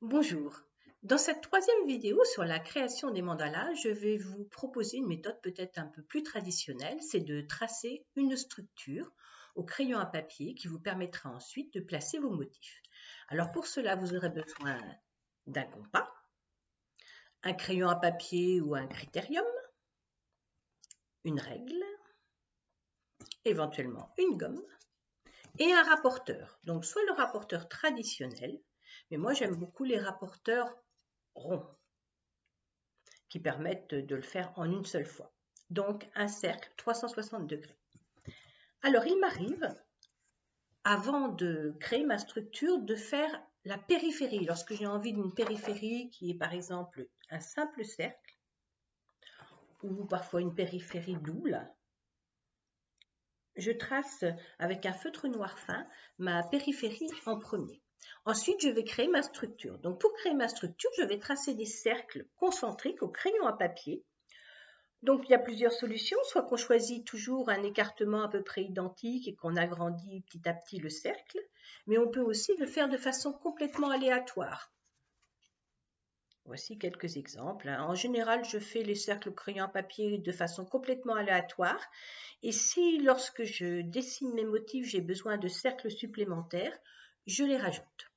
Bonjour. Dans cette troisième vidéo sur la création des mandalas, je vais vous proposer une méthode peut-être un peu plus traditionnelle, c'est de tracer une structure au crayon à papier qui vous permettra ensuite de placer vos motifs. Alors pour cela, vous aurez besoin d'un compas, un crayon à papier ou un critérium, une règle, éventuellement une gomme et un rapporteur. Donc soit le rapporteur traditionnel, mais moi j'aime beaucoup les rapporteurs ronds, qui permettent de le faire en une seule fois. Donc un cercle 360 degrés. Alors il m'arrive, avant de créer ma structure, de faire la périphérie. Lorsque j'ai envie d'une périphérie qui est par exemple un simple cercle, ou parfois une périphérie double, je trace avec un feutre noir fin ma périphérie en premier. Ensuite, je vais créer ma structure. Donc pour créer ma structure, je vais tracer des cercles concentriques au crayon à papier. Donc, il y a plusieurs solutions, soit qu'on choisit toujours un écartement à peu près identique et qu'on agrandit petit à petit le cercle, mais on peut aussi le faire de façon complètement aléatoire. Voici quelques exemples. En général, je fais les cercles au crayon à papier de façon complètement aléatoire. Et si, lorsque je dessine mes motifs, j'ai besoin de cercles supplémentaires, je les rajoute.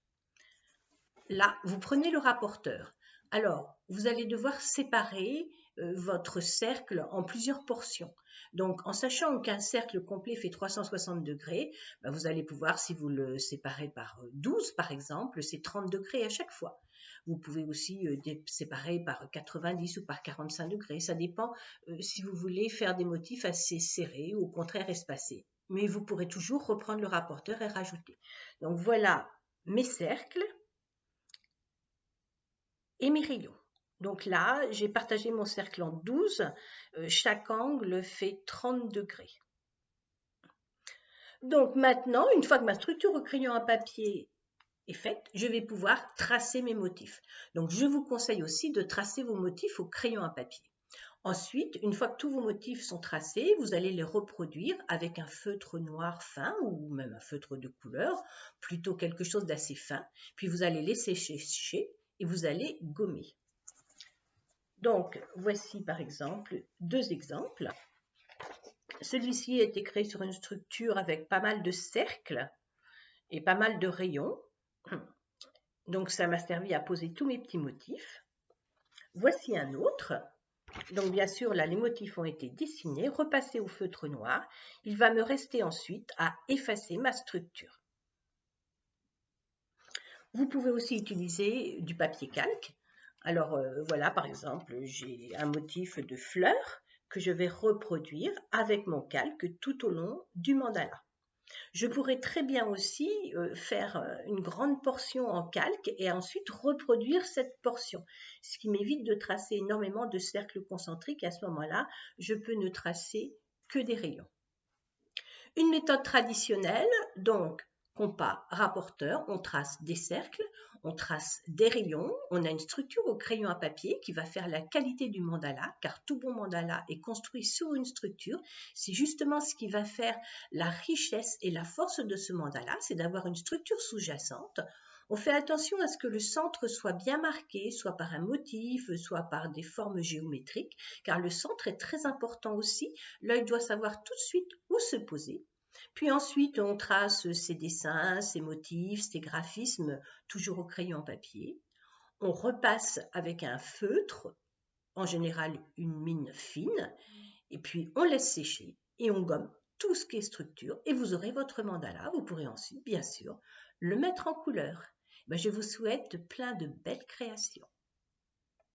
Là, vous prenez le rapporteur. Alors, vous allez devoir séparer votre cercle en plusieurs portions. Donc, en sachant qu'un cercle complet fait 360 degrés, vous allez pouvoir, si vous le séparez par 12 par exemple, c'est 30 degrés à chaque fois. Vous pouvez aussi séparer par 90 ou par 45 degrés. Ça dépend si vous voulez faire des motifs assez serrés ou au contraire espacés. Mais vous pourrez toujours reprendre le rapporteur et rajouter. Donc, voilà mes cercles et mes rayons. Donc là, j'ai partagé mon cercle en 12. Chaque angle fait 30 degrés. Donc maintenant, une fois que ma structure au crayon à papier est faite, je vais pouvoir tracer mes motifs. Donc je vous conseille aussi de tracer vos motifs au crayon à papier. Ensuite, une fois que tous vos motifs sont tracés, vous allez les reproduire avec un feutre noir fin ou même un feutre de couleur, plutôt quelque chose d'assez fin. Puis vous allez laisser sécher et vous allez gommer. Donc, voici par exemple deux exemples. Celui-ci a été créé sur une structure avec pas mal de cercles et pas mal de rayons. Donc, ça m'a servi à poser tous mes petits motifs. Voici un autre. Donc, bien sûr, là, les motifs ont été dessinés, repassés au feutre noir. Il va me rester ensuite à effacer ma structure. Vous pouvez aussi utiliser du papier calque. Alors, voilà, par exemple, j'ai un motif de fleurs que je vais reproduire avec mon calque tout au long du mandala. Je pourrais très bien aussi faire une grande portion en calque et ensuite reproduire cette portion, ce qui m'évite de tracer énormément de cercles concentriques. À ce moment-là, je peux ne tracer que des rayons. Une méthode traditionnelle, donc compas, rapporteur, on trace des cercles, on trace des rayons, on a une structure au crayon à papier qui va faire la qualité du mandala, car tout bon mandala est construit sur une structure. C'est justement ce qui va faire la richesse et la force de ce mandala, c'est d'avoir une structure sous-jacente. On fait attention à ce que le centre soit bien marqué, soit par un motif, soit par des formes géométriques, car le centre est très important aussi. L'œil doit savoir tout de suite où se poser. Puis ensuite, on trace ses dessins, ses motifs, ses graphismes, toujours au crayon papier. On repasse avec un feutre, en général une mine fine, et puis on laisse sécher et on gomme tout ce qui est structure et vous aurez votre mandala. Vous pourrez ensuite, bien sûr, le mettre en couleur. Je vous souhaite plein de belles créations.